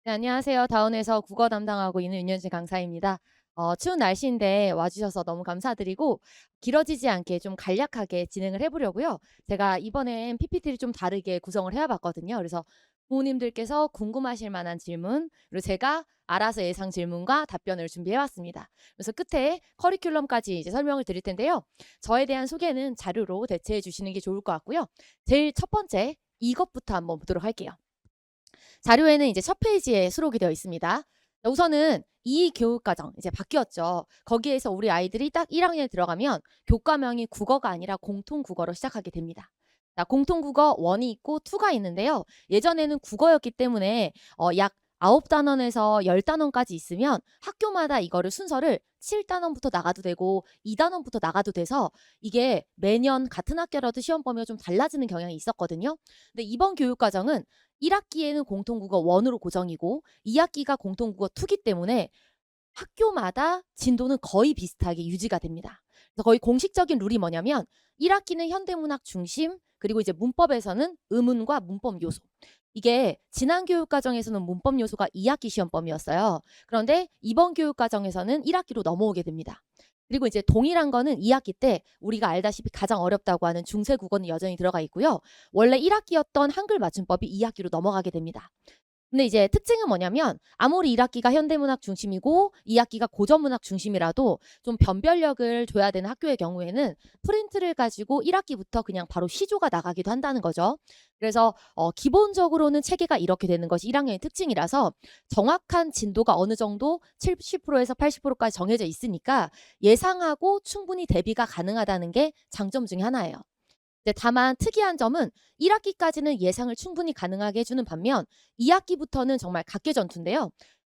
네, 안녕하세요. 다운에서 국어 담당하고 있는 윤현진 강사입니다. 추운 날씨인데 와주셔서 너무 감사드리고 길어지지 않게 좀 간략하게 진행을 해보려고요. 제가 이번엔 PPT를 좀 다르게 구성을 해봤거든요. 그래서 부모님들께서 궁금하실 만한 질문, 그리고 제가 알아서 예상 질문과 답변을 준비해왔습니다. 그래서 끝에 커리큘럼까지 이제 설명을 드릴 텐데요. 저에 대한 소개는 자료로 대체해 주시는 게 좋을 것 같고요. 제일 첫 번째, 이것부터 한번 보도록 할게요. 자료에는 이제 첫 페이지에 수록이 되어 있습니다. 우선은 이 교육과정 이제 바뀌었죠. 거기에서 우리 아이들이 딱 1학년에 들어가면 교과명이 국어가 아니라 공통국어로 시작하게 됩니다. 자, 공통국어 1이 있고 2가 있는데요. 예전에는 국어였기 때문에 약 9단원에서 10단원까지 있으면 학교마다 이거를 순서를 7단원부터 나가도 되고 2단원부터 나가도 돼서 이게 매년 같은 학교라도 시험 범위가 좀 달라지는 경향이 있었거든요. 근데 이번 교육과정은 1학기에는 공통국어 1으로 고정이고 2학기가 공통국어 2기 때문에 학교마다 진도는 거의 비슷하게 유지가 됩니다. 그래서 거의 공식적인 룰이 뭐냐면 1학기는 현대문학 중심, 그리고 이제 문법에서는 의문과 문법 요소. 이게 지난 교육과정에서는 문법 요소가 2학기 시험 범위였어요. 그런데 이번 교육과정에서는 1학기로 넘어오게 됩니다. 그리고 이제 동일한 거는 2학기 때 우리가 알다시피 가장 어렵다고 하는 중세 국어는 여전히 들어가 있고요. 원래 1학기였던 한글 맞춤법이 2학기로 넘어가게 됩니다. 근데 이제 특징은 뭐냐면 아무리 1학기가 현대문학 중심이고 2학기가 고전문학 중심이라도 좀 변별력을 줘야 되는 학교의 경우에는 프린트를 가지고 1학기부터 그냥 바로 시조가 나가기도 한다는 거죠. 그래서 기본적으로는 체계가 이렇게 되는 것이 1학년의 특징이라서 정확한 진도가 어느 정도 70%에서 80%까지 정해져 있으니까 예상하고 충분히 대비가 가능하다는 게 장점 중에 하나예요. 다만 특이한 점은 1학기까지는 예상을 충분히 가능하게 해주는 반면 2학기부터는 정말 각계전투인데요.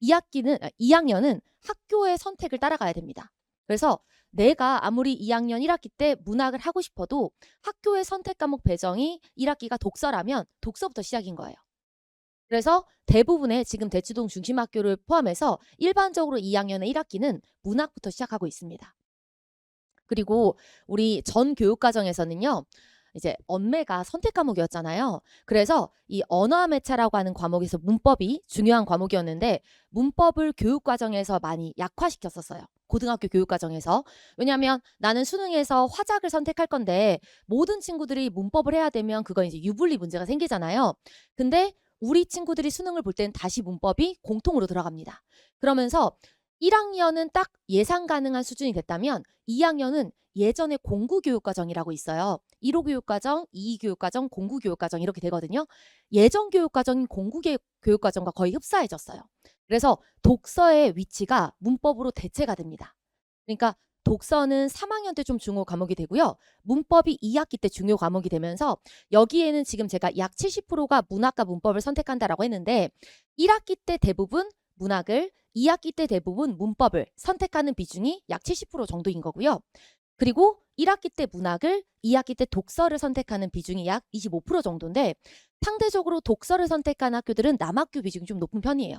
2학년은 학교의 선택을 따라가야 됩니다. 그래서 내가 아무리 2학년 1학기 때 문학을 하고 싶어도 학교의 선택 과목 배정이 1학기가 독서라면 독서부터 시작인 거예요. 그래서 대부분의 지금 대치동 중심학교를 포함해서 일반적으로 2학년의 1학기는 문학부터 시작하고 있습니다. 그리고 우리 전 교육과정에서는요. 이제 언매가 선택 과목이었잖아요. 그래서 이 언어와 매체라고 하는 과목에서 문법이 중요한 과목이었는데 문법을 교육과정에서 많이 약화시켰었어요. 고등학교 교육과정에서. 왜냐하면 나는 수능에서 화작을 선택할 건데 모든 친구들이 문법을 해야 되면 그건 이제 유불리 문제가 생기잖아요. 근데 우리 친구들이 수능을 볼 때는 다시 문법이 공통으로 들어갑니다. 그러면서 1학년은 딱 예상 가능한 수준이 됐다면 2학년은 예전에 공구교육과정이라고 있어요. 1호 교육과정, 2호 교육과정, 공구교육과정 이렇게 되거든요. 예전 교육과정인 공구교육과정과 거의 흡사해졌어요. 그래서 독서의 위치가 문법으로 대체가 됩니다. 그러니까 독서는 3학년 때 좀 중요 과목이 되고요. 문법이 2학기 때 중요 과목이 되면서 여기에는 지금 제가 약 70%가 문학과 문법을 선택한다라고 했는데 1학기 때 대부분 문학을 2학기 때 대부분 문법을 선택하는 비중이 약 70% 정도인 거고요. 그리고 1학기 때 문학을 2학기 때 독서를 선택하는 비중이 약 25% 정도인데 상대적으로 독서를 선택한 학교들은 남학교 비중이 좀 높은 편이에요.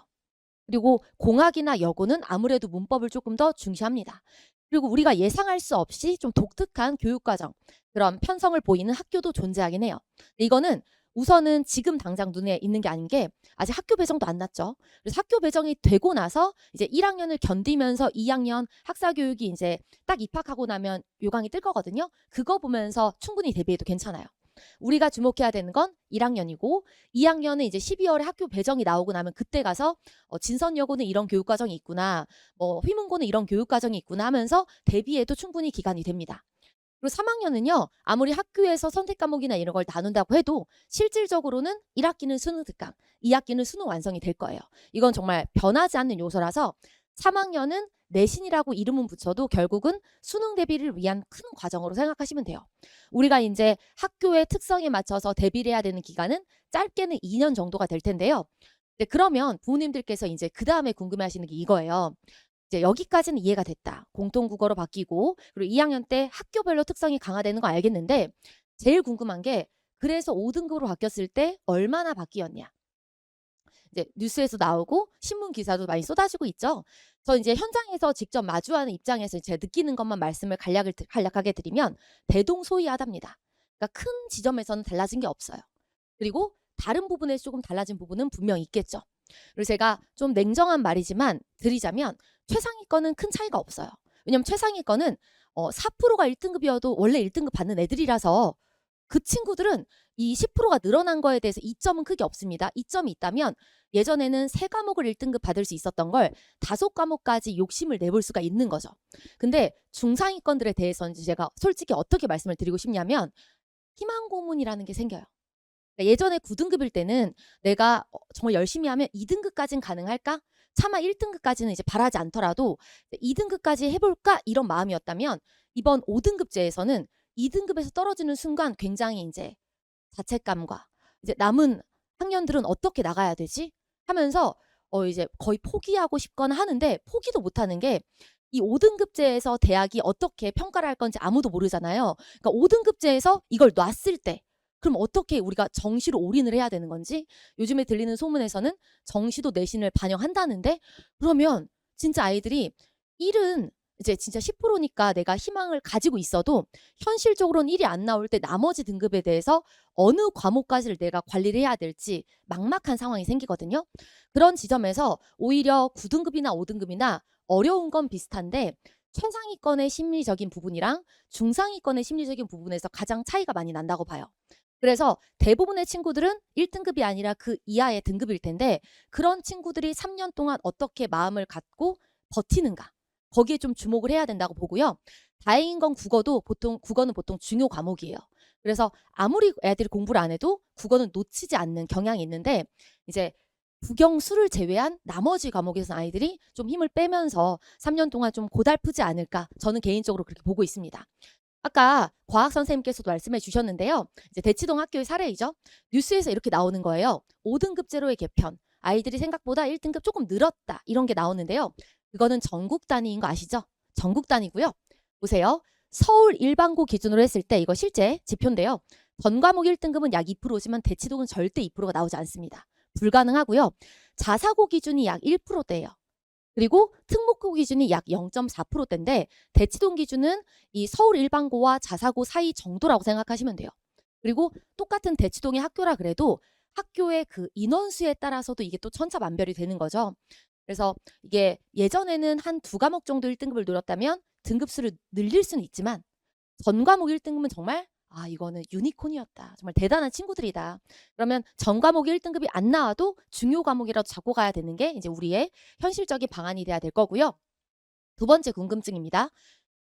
그리고 공학이나 여고는 아무래도 문법을 조금 더 중시합니다. 그리고 우리가 예상할 수 없이 좀 독특한 교육과정, 그런 편성을 보이는 학교도 존재하긴 해요. 이거는 우선은 지금 당장 눈에 있는 게 아닌 게 아직 학교 배정도 안 났죠. 그래서 학교 배정이 되고 나서 이제 1학년을 견디면서 2학년 학사 교육이 이제 딱 입학하고 나면 요강이 뜰 거거든요. 그거 보면서 충분히 대비해도 괜찮아요. 우리가 주목해야 되는 건 1학년이고 2학년은 이제 12월에 학교 배정이 나오고 나면 그때 가서 진선여고는 이런 교육과정이 있구나, 휘문고는 이런 교육과정이 있구나 하면서 대비해도 충분히 기간이 됩니다. 그리고 3학년은요. 아무리 학교에서 선택 과목이나 이런 걸 나눈다고 해도 실질적으로는 1학기는 수능 특강, 2학기는 수능 완성이 될 거예요. 이건 정말 변하지 않는 요소라서 3학년은 내신이라고 이름은 붙여도 결국은 수능 대비를 위한 큰 과정으로 생각하시면 돼요. 우리가 이제 학교의 특성에 맞춰서 대비를 해야 되는 기간은 짧게는 2년 정도가 될 텐데요. 그러면 부모님들께서 이제 그 다음에 궁금해하시는 게 이거예요. 이제 여기까지는 이해가 됐다. 공통국어로 바뀌고 그리고 2학년 때 학교별로 특성이 강화되는 거 알겠는데 제일 궁금한 게 그래서 5등급으로 바뀌었을 때 얼마나 바뀌었냐. 이제 뉴스에서 나오고 신문 기사도 많이 쏟아지고 있죠. 저 이제 현장에서 직접 마주하는 입장에서 제가 느끼는 것만 말씀을 간략하게 드리면 대동소이하답니다. 그러니까 큰 지점에서는 달라진 게 없어요. 그리고 다른 부분에서 조금 달라진 부분은 분명 있겠죠. 그리고 제가 좀 냉정한 말이지만 드리자면 최상위권은 큰 차이가 없어요. 왜냐면 최상위권은 4%가 1등급이어도 원래 1등급 받는 애들이라서 그 친구들은 이 10%가 늘어난 거에 대해서 이점은 크게 없습니다. 이점이 있다면 예전에는 3과목을 1등급 받을 수 있었던 걸 5과목까지 욕심을 내볼 수가 있는 거죠. 근데 중상위권들에 대해서는 제가 솔직히 어떻게 말씀을 드리고 싶냐면 희망 고문이라는 게 생겨요. 그러니까 예전에 9등급일 때는 내가 정말 열심히 하면 2등급까지는 가능할까? 차마 1등급까지는 이제 바라지 않더라도 2등급까지 해볼까? 이런 마음이었다면 이번 5등급제에서는 2등급에서 떨어지는 순간 굉장히 이제 자책감과 이제 남은 학년들은 어떻게 나가야 되지? 하면서 이제 거의 포기하고 싶거나 하는데 포기도 못하는 게 이 5등급제에서 대학이 어떻게 평가를 할 건지 아무도 모르잖아요. 그러니까 5등급제에서 이걸 놨을 때 그럼 어떻게 우리가 정시로 올인을 해야 되는 건지 요즘에 들리는 소문에서는 정시도 내신을 반영한다는데 그러면 진짜 아이들이 1은 이제 진짜 10%니까 내가 희망을 가지고 있어도 현실적으로는 1이 안 나올 때 나머지 등급에 대해서 어느 과목까지를 내가 관리를 해야 될지 막막한 상황이 생기거든요. 그런 지점에서 오히려 9등급이나 5등급이나 어려운 건 비슷한데 최상위권의 심리적인 부분이랑 중상위권의 심리적인 부분에서 가장 차이가 많이 난다고 봐요. 그래서 대부분의 친구들은 1등급이 아니라 그 이하의 등급일 텐데 그런 친구들이 3년 동안 어떻게 마음을 갖고 버티는가 거기에 좀 주목을 해야 된다고 보고요. 다행인 건 국어는 보통 중요 과목이에요. 그래서 아무리 애들이 공부를 안 해도 국어는 놓치지 않는 경향이 있는데 이제 국영수를 제외한 나머지 과목에서 아이들이 좀 힘을 빼면서 3년 동안 좀 고달프지 않을까 저는 개인적으로 그렇게 보고 있습니다. 아까 과학 선생님께서도 말씀해 주셨는데요. 이제 대치동 학교의 사례이죠. 뉴스에서 이렇게 나오는 거예요. 5등급제로의 개편. 아이들이 생각보다 1등급 조금 늘었다. 이런 게 나오는데요. 그거는 전국 단위인 거 아시죠? 전국 단위고요. 보세요. 서울 일반고 기준으로 했을 때 이거 실제 지표인데요. 전 과목 1등급은 약 2%지만 대치동은 절대 2%가 나오지 않습니다. 불가능하고요. 자사고 기준이 약 1%대예요. 그리고 특목고 기준이 약 0.4%대인데 대치동 기준은 이 서울 일반고와 자사고 사이 정도라고 생각하시면 돼요. 그리고 똑같은 대치동의 학교라 그래도 학교의 그 인원수에 따라서도 이게 또 천차만별이 되는 거죠. 그래서 이게 예전에는 한 2과목 정도 1등급을 노렸다면 등급수를 늘릴 수는 있지만 전 과목 1등급은 정말 이거는 유니콘이었다. 정말 대단한 친구들이다. 그러면 전 과목 1등급이 안 나와도 중요 과목이라도 잡고 가야 되는 게 이제 우리의 현실적인 방안이 돼야 될 거고요. 두 번째 궁금증입니다.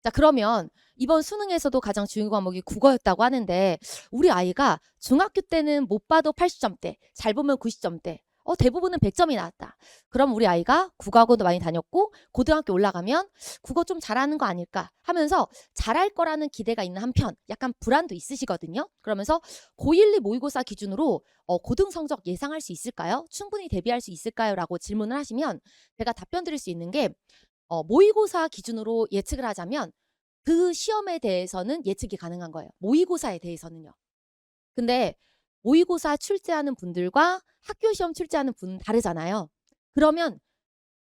자, 그러면 이번 수능에서도 가장 중요 과목이 국어였다고 하는데 우리 아이가 중학교 때는 못 봐도 80점대, 잘 보면 90점대, 대부분은 100점이 나왔다. 그럼 우리 아이가 국어학원도 많이 다녔고 고등학교 올라가면 국어 좀 잘하는 거 아닐까 하면서 잘할 거라는 기대가 있는 한편 약간 불안도 있으시거든요. 그러면서 고1, 2 모의고사 기준으로 고등 성적 예상할 수 있을까요? 충분히 대비할 수 있을까요? 라고 질문을 하시면 제가 답변 드릴 수 있는 게 모의고사 기준으로 예측을 하자면 그 시험에 대해서는 예측이 가능한 거예요. 모의고사에 대해서는요. 근데 모의고사 출제하는 분들과 학교 시험 출제하는 분은 다르잖아요. 그러면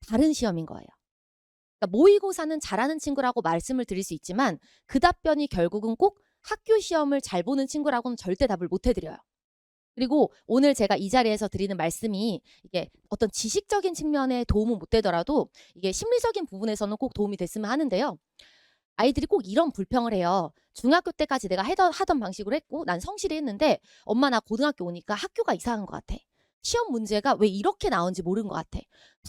다른 시험인 거예요. 그러니까 모의고사는 잘하는 친구라고 말씀을 드릴 수 있지만 그 답변이 결국은 꼭 학교 시험을 잘 보는 친구라고는 절대 답을 못 해드려요. 그리고 오늘 제가 이 자리에서 드리는 말씀이 이게 어떤 지식적인 측면에 도움은 못 되더라도 이게 심리적인 부분에서는 꼭 도움이 됐으면 하는데요. 아이들이 꼭 이런 불평을 해요. 중학교 때까지 내가 하던 방식으로 했고 난 성실히 했는데 엄마 나 고등학교 오니까 학교가 이상한 것 같아. 시험 문제가 왜 이렇게 나온지 모르는 것 같아.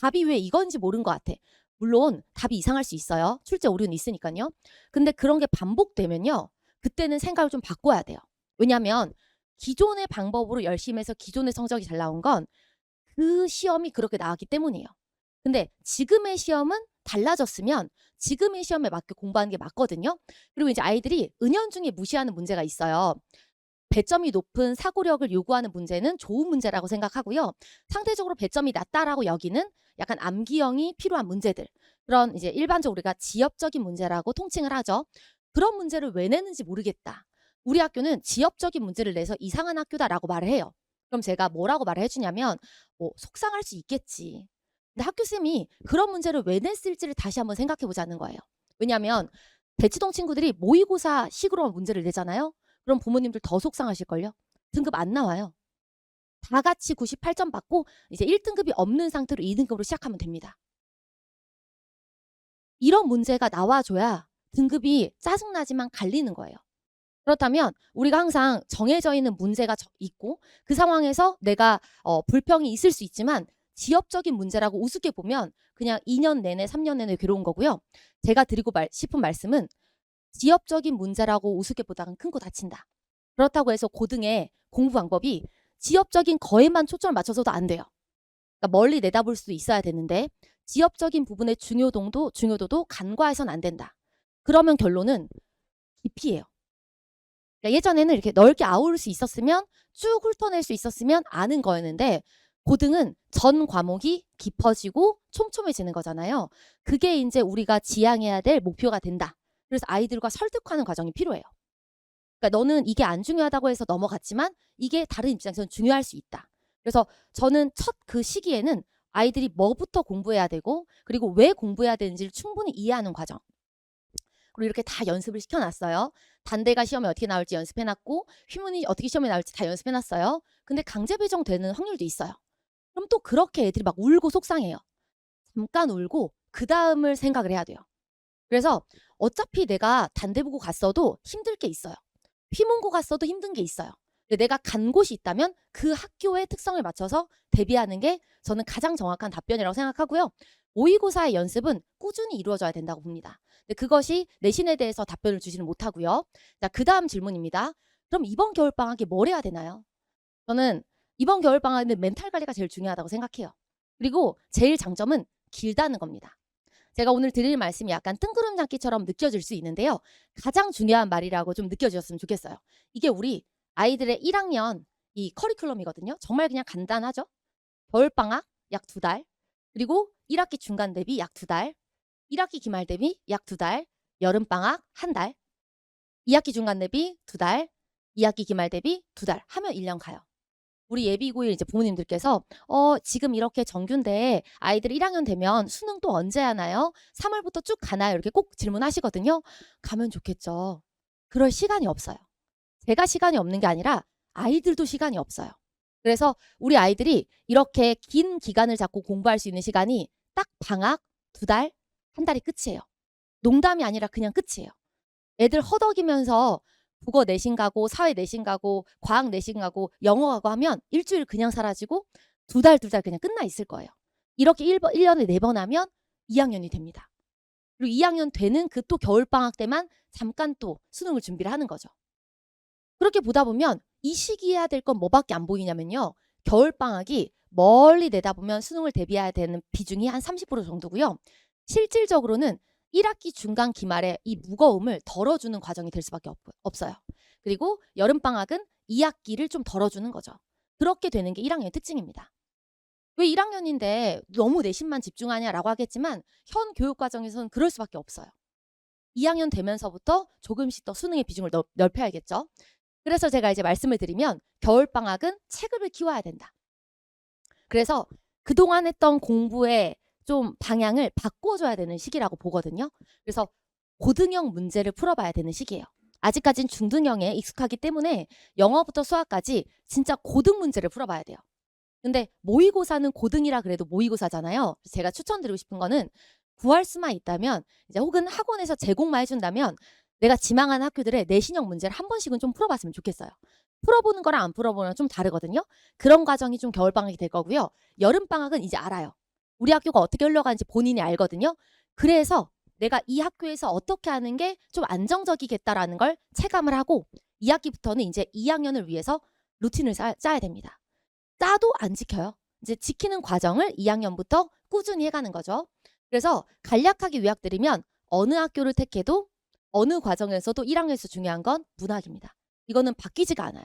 답이 왜 이건지 모르는 것 같아. 물론 답이 이상할 수 있어요. 출제 오류는 있으니까요. 근데 그런 게 반복되면요. 그때는 생각을 좀 바꿔야 돼요. 왜냐하면 기존의 방법으로 열심히 해서 기존의 성적이 잘 나온 건 그 시험이 그렇게 나왔기 때문이에요. 근데 지금의 시험은 달라졌으면 지금의 시험에 맞게 공부하는 게 맞거든요. 그리고 이제 아이들이 은연중에 무시하는 문제가 있어요. 배점이 높은 사고력을 요구하는 문제는 좋은 문제라고 생각하고요. 상대적으로 배점이 낮다라고 여기는 약간 암기형이 필요한 문제들. 그런 이제 일반적으로 우리가 지엽적인 문제라고 통칭을 하죠. 그런 문제를 왜 내는지 모르겠다. 우리 학교는 지엽적인 문제를 내서 이상한 학교다라고 말을 해요. 그럼 제가 뭐라고 말을 해주냐면 속상할 수 있겠지. 근데 학교쌤이 그런 문제를 왜 냈을지를 다시 한번 생각해 보자는 거예요. 왜냐하면 대치동 친구들이 모의고사 식으로 문제를 내잖아요. 그럼 부모님들 더 속상하실걸요. 등급 안 나와요. 다 같이 98점 받고 이제 1등급이 없는 상태로 2등급으로 시작하면 됩니다. 이런 문제가 나와줘야 등급이 짜증나지만 갈리는 거예요. 그렇다면 우리가 항상 정해져 있는 문제가 있고 그 상황에서 내가 불평이 있을 수 있지만 지엽적인 문제라고 우습게 보면 그냥 2년 내내 3년 내내 괴로운 거고요. 제가 드리고 싶은 말씀은 지엽적인 문제라고 우습게 보다간 큰 거 다친다. 그렇다고 해서 고등의 공부 방법이 지엽적인 거에만 초점을 맞춰서도 안 돼요. 그러니까 멀리 내다볼 수도 있어야 되는데 지엽적인 부분의 중요도도 간과해서는 안 된다. 그러면 결론은 깊이예요. 그러니까 예전에는 이렇게 넓게 아우를 수 있었으면 쭉 훑어낼 수 있었으면 아는 거였는데 고등은 전 과목이 깊어지고 촘촘해지는 거잖아요. 그게 이제 우리가 지향해야 될 목표가 된다. 그래서 아이들과 설득하는 과정이 필요해요. 그러니까 너는 이게 안 중요하다고 해서 넘어갔지만 이게 다른 입장에서는 중요할 수 있다. 그래서 저는 첫 그 시기에는 아이들이 뭐부터 공부해야 되고 그리고 왜 공부해야 되는지를 충분히 이해하는 과정. 그리고 이렇게 다 연습을 시켜놨어요. 단대가 시험에 어떻게 나올지 연습해놨고 휘문이 어떻게 시험에 나올지 다 연습해놨어요. 근데 강제 배정되는 확률도 있어요. 그럼 또 그렇게 애들이 막 울고 속상해요. 잠깐 울고 그 다음을 생각을 해야 돼요. 그래서 어차피 내가 단대 보고 갔어도 힘들 게 있어요. 휘문고 갔어도 힘든 게 있어요. 근데 내가 간 곳이 있다면 그 학교의 특성을 맞춰서 대비하는 게 저는 가장 정확한 답변이라고 생각하고요. 모의고사의 연습은 꾸준히 이루어져야 된다고 봅니다. 근데 그것이 내신에 대해서 답변을 주지는 못하고요. 자, 그 다음 질문입니다. 그럼 이번 겨울방학에 뭘 해야 되나요? 저는 이번 겨울방학에는 멘탈 관리가 제일 중요하다고 생각해요. 그리고 제일 장점은 길다는 겁니다. 제가 오늘 드릴 말씀이 약간 뜬구름 잡기처럼 느껴질 수 있는데요. 가장 중요한 말이라고 좀 느껴지셨으면 좋겠어요. 이게 우리 아이들의 1학년 이 커리큘럼이거든요. 정말 그냥 간단하죠. 겨울방학 약 2달, 그리고 1학기 중간 대비 약 2달, 1학기 기말 대비 약 2달, 여름방학 1달, 2학기 중간 대비 2달, 2학기 기말 대비 2달 하면 1년 가요. 우리 예비고일 이제 부모님들께서 지금 이렇게 정규인데 아이들 1학년 되면 수능 또 언제 하나요? 3월부터 쭉 가나요? 이렇게 꼭 질문하시거든요. 가면 좋겠죠. 그럴 시간이 없어요. 제가 시간이 없는 게 아니라 아이들도 시간이 없어요. 그래서 우리 아이들이 이렇게 긴 기간을 잡고 공부할 수 있는 시간이 딱 방학 2달, 1달이 끝이에요. 농담이 아니라 그냥 끝이에요. 애들 허덕이면서 국어 내신 가고 사회 내신 가고 과학 내신 가고 영어 가고 하면 일주일 그냥 사라지고 2달 그냥 끝나 있을 거예요. 이렇게 1년에 4번 하면 2학년이 됩니다. 그리고 2학년 되는 그 또 겨울방학 때만 잠깐 또 수능을 준비를 하는 거죠. 그렇게 보다 보면 이 시기에 해야 될 건 뭐밖에 안 보이냐면요. 겨울방학이 멀리 내다보면 수능을 대비해야 되는 비중이 한 30% 정도고요. 실질적으로는 1학기 중간 기말에 이 무거움을 덜어주는 과정이 될 수밖에 없어요. 그리고 여름방학은 2학기를 좀 덜어주는 거죠. 그렇게 되는 게 1학년의 특징입니다. 왜 1학년인데 너무 내신만 집중하냐라고 하겠지만 현 교육과정에서는 그럴 수밖에 없어요. 2학년 되면서부터 조금씩 더 수능의 비중을 넓혀야겠죠. 그래서 제가 이제 말씀을 드리면 겨울방학은 체급을 키워야 된다. 그래서 그동안 했던 공부의 좀 방향을 바꿔줘야 되는 시기라고 보거든요. 그래서 고등형 문제를 풀어봐야 되는 시기예요. 아직까진 중등형에 익숙하기 때문에 영어부터 수학까지 진짜 고등 문제를 풀어봐야 돼요. 근데 모의고사는 고등이라 그래도 모의고사잖아요. 제가 추천드리고 싶은 거는 구할 수만 있다면 이제 혹은 학원에서 제공만 해준다면 내가 지망하는 학교들의 내신형 문제를 한 번씩은 좀 풀어봤으면 좋겠어요. 풀어보는 거랑 안 풀어보는 거랑 좀 다르거든요. 그런 과정이 좀 겨울방학이 될 거고요. 여름방학은 이제 알아요. 우리 학교가 어떻게 흘러가는지 본인이 알거든요. 그래서 내가 이 학교에서 어떻게 하는 게 좀 안정적이겠다라는 걸 체감을 하고 2학기부터는 이제 2학년을 위해서 루틴을 짜야 됩니다. 짜도 안 지켜요. 이제 지키는 과정을 2학년부터 꾸준히 해가는 거죠. 그래서 간략하게 요약드리면 어느 학교를 택해도 어느 과정에서도 1학년에서 중요한 건 문학입니다. 이거는 바뀌지가 않아요.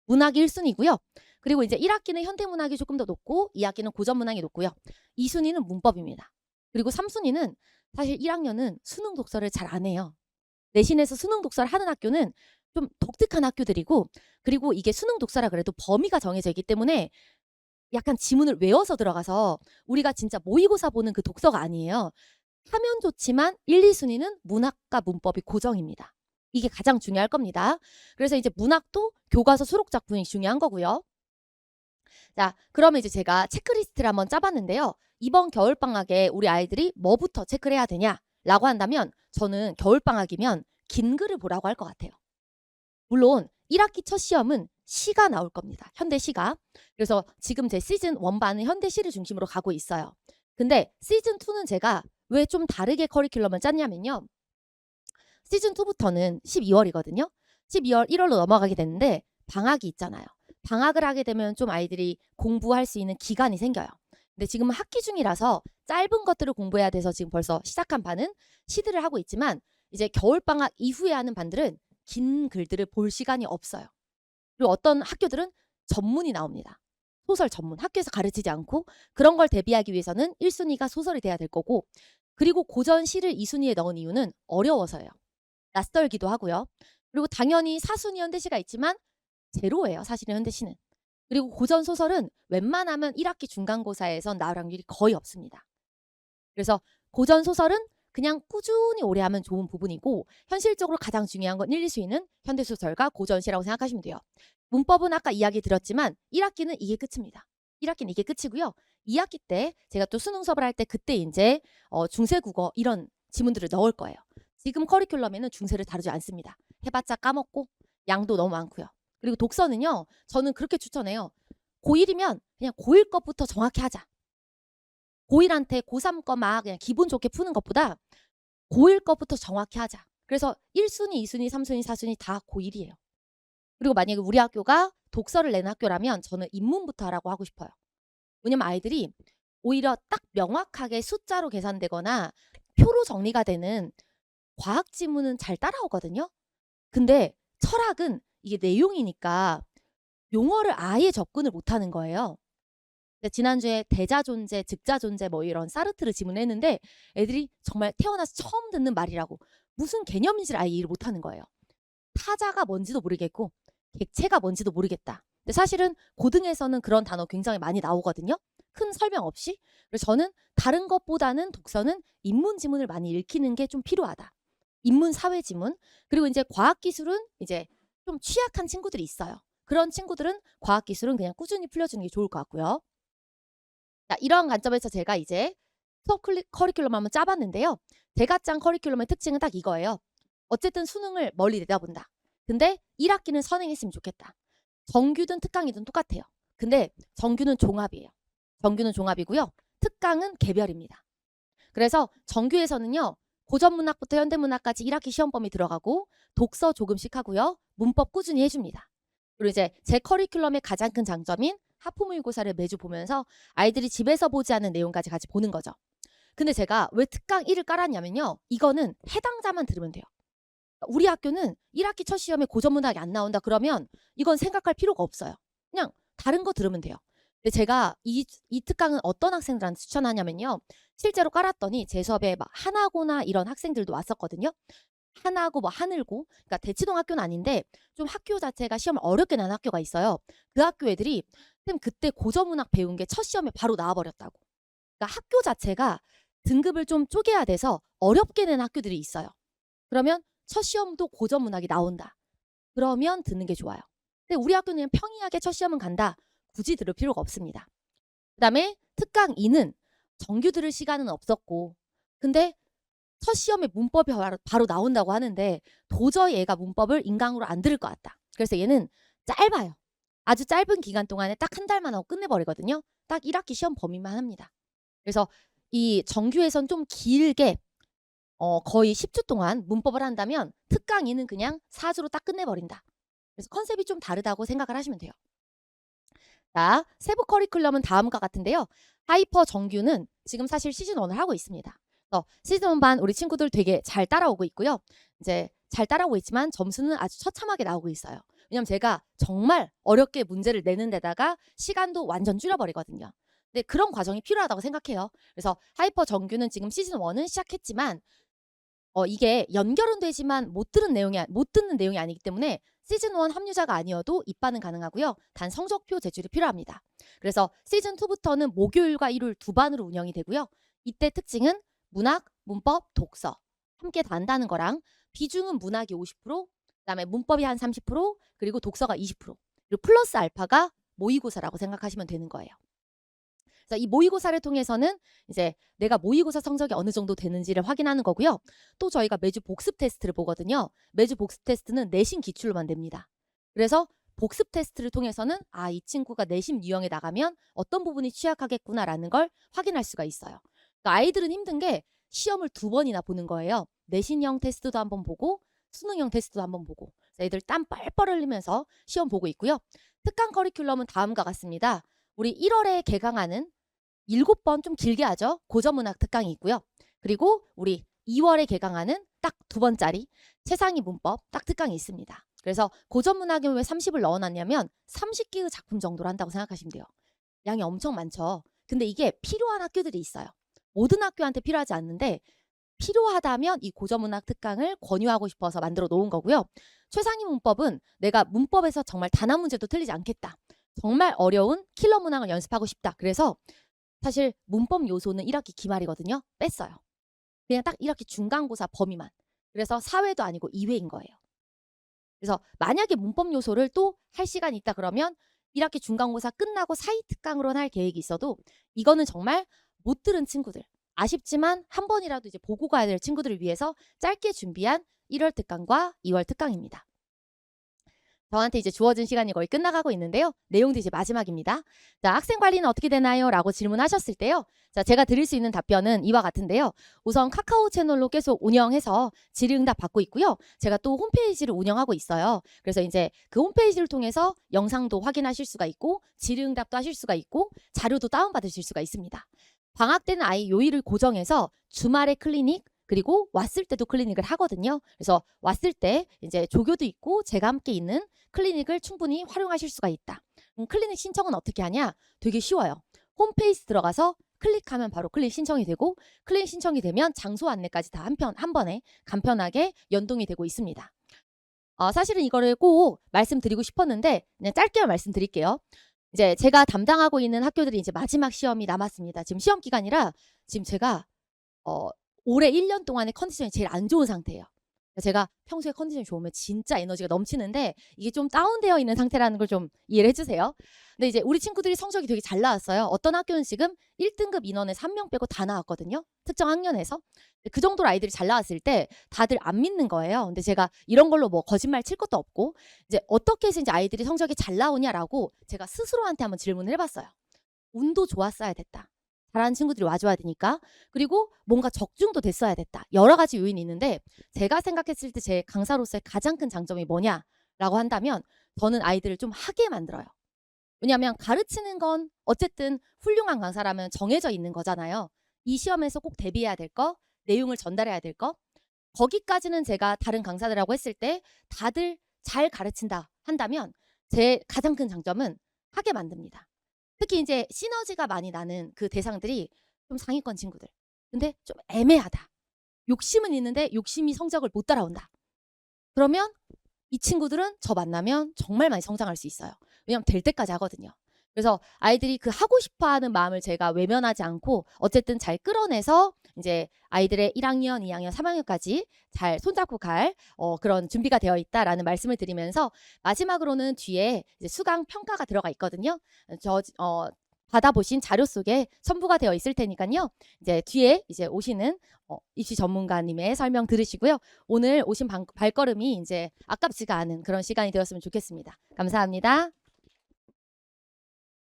문학이 1순위고요. 그리고 이제 1학기는 현대문학이 조금 더 높고 2학기는 고전문학이 높고요. 2순위는 문법입니다. 그리고 3순위는 사실 1학년은 수능 독서를 잘 안 해요. 내신에서 수능 독서를 하는 학교는 좀 독특한 학교들이고 그리고 이게 수능 독서라 그래도 범위가 정해져 있기 때문에 약간 지문을 외워서 들어가서 우리가 진짜 모의고사 보는 그 독서가 아니에요. 하면 좋지만 1, 2순위는 문학과 문법이 고정입니다. 이게 가장 중요할 겁니다. 그래서 이제 문학도 교과서 수록 작품이 중요한 거고요. 자, 그러면 이제 제가 체크리스트를 한번 짜봤는데요. 이번 겨울방학에 우리 아이들이 뭐부터 체크를 해야 되냐라고 한다면 저는 겨울방학이면 긴 글을 보라고 할 것 같아요. 물론 1학기 첫 시험은 시가 나올 겁니다. 현대시가. 그래서 지금 제 시즌 1반은 현대시를 중심으로 가고 있어요. 근데 시즌 2는 제가 왜 좀 다르게 커리큘럼을 짰냐면요. 시즌 2부터는 12월이거든요. 12월, 1월로 넘어가게 되는데 방학이 있잖아요. 방학을 하게 되면 좀 아이들이 공부할 수 있는 기간이 생겨요. 근데 지금은 학기 중이라서 짧은 것들을 공부해야 돼서 지금 벌써 시작한 반은 시들을 하고 있지만 이제 겨울방학 이후에 하는 반들은 긴 글들을 볼 시간이 없어요. 그리고 어떤 학교들은 전문이 나옵니다. 소설 전문. 학교에서 가르치지 않고 그런 걸 대비하기 위해서는 1순위가 소설이 돼야 될 거고 그리고 고전 시를 2순위에 넣은 이유는 어려워서예요. 낯설기도 하고요. 그리고 당연히 4순위 현대시가 있지만 제로예요. 사실은 현대시는. 그리고 고전 소설은 웬만하면 1학기 중간고사에선 나올 확률이 거의 없습니다. 그래서 고전 소설은 그냥 꾸준히 오래 하면 좋은 부분이고 현실적으로 가장 중요한 건 1, 2수위는 현대소설과 고전시라고 생각하시면 돼요. 문법은 아까 이야기 드렸지만 1학기는 이게 끝입니다. 1학기는 이게 끝이고요. 2학기 때 제가 또 수능 수업을 할 때 그때 이제 중세국어 이런 지문들을 넣을 거예요. 지금 커리큘럼에는 중세를 다루지 않습니다. 해봤자 까먹고 양도 너무 많고요. 그리고 독서는요. 저는 그렇게 추천해요. 고1이면 그냥 고1 것부터 정확히 하자. 고1한테 고3 거 막 그냥 기분 좋게 푸는 것보다 고1 것부터 정확히 하자. 그래서 1순위, 2순위, 3순위, 4순위 다 고1이에요. 그리고 만약에 우리 학교가 독서를 내는 학교라면 저는 입문부터 하라고 하고 싶어요. 왜냐면 아이들이 오히려 딱 명확하게 숫자로 계산되거나 표로 정리가 되는 과학 지문은 잘 따라오거든요. 근데 철학은 이게 내용이니까 용어를 아예 접근을 못하는 거예요. 지난주에 대자 존재, 즉자 존재 뭐 이런 사르트르 지문했는데 애들이 정말 태어나서 처음 듣는 말이라고 무슨 개념인지를 아예 이해를 못하는 거예요. 타자가 뭔지도 모르겠고 객체가 뭔지도 모르겠다. 근데 사실은 고등에서는 그런 단어 굉장히 많이 나오거든요. 큰 설명 없이. 그래서 저는 다른 것보다는 독서는 인문 지문을 많이 읽히는 게 좀 필요하다. 인문 사회 지문. 그리고 이제 과학 기술은 이제 좀 취약한 친구들이 있어요. 그런 친구들은 과학 기술은 그냥 꾸준히 풀려주는 게 좋을 것 같고요. 자, 이런 관점에서 제가 이제 수업 커리큘럼 한번 짜봤는데요. 제가 짠 커리큘럼의 특징은 딱 이거예요. 어쨌든 수능을 멀리 내다본다. 근데 1학기는 선행했으면 좋겠다. 정규든 특강이든 똑같아요. 근데 정규는 종합이에요. 정규는 종합이고요. 특강은 개별입니다. 그래서 정규에서는요. 고전문학부터 현대문학까지 1학기 시험 범위 들어가고 독서 조금씩 하고요. 문법 꾸준히 해줍니다. 그리고 이제 제 커리큘럼의 가장 큰 장점인 하프모의고사를 매주 보면서 아이들이 집에서 보지 않는 내용까지 같이 보는 거죠. 근데 제가 왜 특강 1을 깔았냐면요. 이거는 해당자만 들으면 돼요. 우리 학교는 1학기 첫 시험에 고전문학이 안 나온다 그러면 이건 생각할 필요가 없어요. 그냥 다른 거 들으면 돼요. 근데 제가 이 특강은 어떤 학생들한테 추천하냐면요. 실제로 깔았더니 제 수업에 막 하나고나 이런 학생들도 왔었거든요. 하나고 뭐 하늘고 그러니까 대치동 학교는 아닌데 좀 학교 자체가 시험을 어렵게 낸 학교가 있어요. 그 학교 애들이 쌤 그때 고전문학 배운 게 첫 시험에 바로 나와버렸다고. 그러니까 학교 자체가 등급을 좀 쪼개야 돼서 어렵게 낸 학교들이 있어요. 그러면 첫 시험도 고전문학이 나온다. 그러면 듣는 게 좋아요. 근데 우리 학교는 평이하게 첫 시험은 간다. 굳이 들을 필요가 없습니다. 그 다음에 특강 2는 정규 들을 시간은 없었고 근데 첫 시험에 문법이 바로 나온다고 하는데 도저히 얘가 문법을 인강으로 안 들을 것 같다. 그래서 얘는 짧아요. 아주 짧은 기간 동안에 딱 한 달만 하고 끝내버리거든요. 딱 1학기 시험 범위만 합니다. 그래서 이 정규에선 좀 길게 거의 10주 동안 문법을 한다면 특강 2는 그냥 4주로 딱 끝내버린다. 그래서 컨셉이 좀 다르다고 생각을 하시면 돼요. 자, 세부 커리큘럼은 다음과 같은데요. 하이퍼 정규는 지금 사실 시즌 1을 하고 있습니다. 시즌 1반 우리 친구들 되게 잘 따라오고 있고요. 이제 잘 따라오고 있지만 점수는 아주 처참하게 나오고 있어요. 왜냐면 제가 정말 어렵게 문제를 내는 데다가 시간도 완전 줄여버리거든요. 근데 그런 과정이 필요하다고 생각해요. 그래서 하이퍼 정규는 지금 시즌 1은 시작했지만 이게 연결은 되지만 못 듣는 내용이 아니기 때문에 시즌 1 합류자가 아니어도 입반은 가능하고요. 단 성적표 제출이 필요합니다. 그래서 시즌 2부터는 목요일과 일요일 두 반으로 운영이 되고요. 이때 특징은 문학, 문법, 독서 함께 다 한다는 거랑 비중은 문학이 50%, 그다음에 문법이 한 30%, 그리고 독서가 20%, 그리고 플러스 알파가 모의고사라고 생각하시면 되는 거예요. 그래서 이 모의고사를 통해서는 이제 내가 모의고사 성적이 어느 정도 되는지를 확인하는 거고요. 또 저희가 매주 복습 테스트를 보거든요. 매주 복습 테스트는 내신 기출로만 냅니다. 그래서 복습 테스트를 통해서는 아, 이 친구가 내신 유형에 나가면 어떤 부분이 취약하겠구나라는 걸 확인할 수가 있어요. 그러니까 아이들은 힘든 게 시험을 2번이나 보는 거예요. 내신형 테스트도 한번 보고 수능형 테스트도 한번 보고. 애들 땀 뻘뻘 흘리면서 시험 보고 있고요. 특강 커리큘럼은 다음과 같습니다. 우리 1월에 개강하는 7번 좀 길게 하죠. 고전문학 특강이 있고요. 그리고 우리 2월에 개강하는 딱 2번짜리 최상위 문법 딱 특강이 있습니다. 그래서 고전문학에 왜 30을 넣어놨냐면 30개의 작품 정도로 한다고 생각하시면 돼요. 양이 엄청 많죠. 근데 이게 필요한 학교들이 있어요. 모든 학교한테 필요하지 않는데 필요하다면 이 고전문학 특강을 권유하고 싶어서 만들어 놓은 거고요. 최상위 문법은 내가 문법에서 정말 단 한 문제도 틀리지 않겠다. 정말 어려운 킬러 문항을 연습하고 싶다. 그래서 사실 문법 요소는 1학기 기말이거든요. 뺐어요. 그냥 딱 1학기 중간고사 범위만. 그래서 4회도 아니고 2회인 거예요. 그래서 만약에 문법 요소를 또 할 시간이 있다 그러면 1학기 중간고사 끝나고 사이 특강으로 할 계획이 있어도 이거는 정말 못 들은 친구들, 아쉽지만 한 번이라도 이제 보고 가야 될 친구들을 위해서 짧게 준비한 1월 특강과 2월 특강입니다. 저한테 이제 주어진 시간이 거의 끝나가고 있는데요. 내용도 이제 마지막입니다. 자, 학생 관리는 어떻게 되나요? 라고 질문하셨을 때요. 자, 제가 드릴 수 있는 답변은 이와 같은데요. 우선 카카오 채널로 계속 운영해서 질의응답 받고 있고요. 제가 또 홈페이지를 운영하고 있어요. 그래서 이제 그 홈페이지를 통해서 영상도 확인하실 수가 있고 질의응답도 하실 수가 있고 자료도 다운받으실 수가 있습니다. 방학 때는 아이 요일을 고정해서 주말에 클리닉 그리고 왔을 때도 클리닉을 하거든요. 그래서 왔을 때 이제 조교도 있고 제가 함께 있는 클리닉을 충분히 활용하실 수가 있다. 클리닉 신청은 어떻게 하냐? 되게 쉬워요. 홈페이지 들어가서 클릭하면 바로 클리닉 신청이 되고 클리닉 신청이 되면 장소 안내까지 다 한 번에 간편하게 연동이 되고 있습니다. 사실은 이거를 꼭 말씀드리고 싶었는데 그냥 짧게만 말씀드릴게요. 이제 제가 담당하고 있는 학교들이 이제 마지막 시험이 남았습니다. 지금 시험 기간이라 지금 제가 올해 1년 동안의 컨디션이 제일 안 좋은 상태예요. 제가 평소에 컨디션이 좋으면 진짜 에너지가 넘치는데 이게 좀 다운되어 있는 상태라는 걸 좀 이해를 해주세요. 근데 이제 우리 친구들이 성적이 되게 잘 나왔어요. 어떤 학교는 지금 1등급 인원에서 1명 빼고 다 나왔거든요. 특정 학년에서. 그 정도로 아이들이 잘 나왔을 때 다들 안 믿는 거예요. 근데 제가 이런 걸로 뭐 거짓말 칠 것도 없고 이제 어떻게 해서 이제 아이들이 성적이 잘 나오냐라고 제가 스스로한테 한번 질문을 해봤어요. 운도 좋았어야 됐다. 잘하는 친구들이 와줘야 되니까. 그리고 뭔가 적중도 됐어야 됐다. 여러 가지 요인이 있는데 제가 생각했을 때 제 강사로서의 가장 큰 장점이 뭐냐라고 한다면 저는 아이들을 좀 하게 만들어요. 왜냐하면 가르치는 건 어쨌든 훌륭한 강사라면 정해져 있는 거잖아요. 이 시험에서 꼭 대비해야 될 거, 내용을 전달해야 될 거. 거기까지는 제가 다른 강사들하고 했을 때 다들 잘 가르친다 한다면 제 가장 큰 장점은 하게 만듭니다. 특히 이제 시너지가 많이 나는 그 대상들이 좀 상위권 친구들. 근데 좀 애매하다. 욕심은 있는데 욕심이 성적을 못 따라온다. 그러면 이 친구들은 저 만나면 정말 많이 성장할 수 있어요. 왜냐하면 될 때까지 하거든요. 그래서 아이들이 그 하고 싶어하는 마음을 제가 외면하지 않고 어쨌든 잘 끌어내서 이제 아이들의 1학년, 2학년, 3학년까지 잘 손잡고 갈 그런 준비가 되어 있다라는 말씀을 드리면서 마지막으로는 뒤에 이제 수강 평가가 들어가 있거든요. 받아보신 자료 속에 첨부가 되어 있을 테니까요. 이제 뒤에 이제 오시는 입시 전문가님의 설명 들으시고요. 오늘 오신 발걸음이 이제 아깝지가 않은 그런 시간이 되었으면 좋겠습니다. 감사합니다.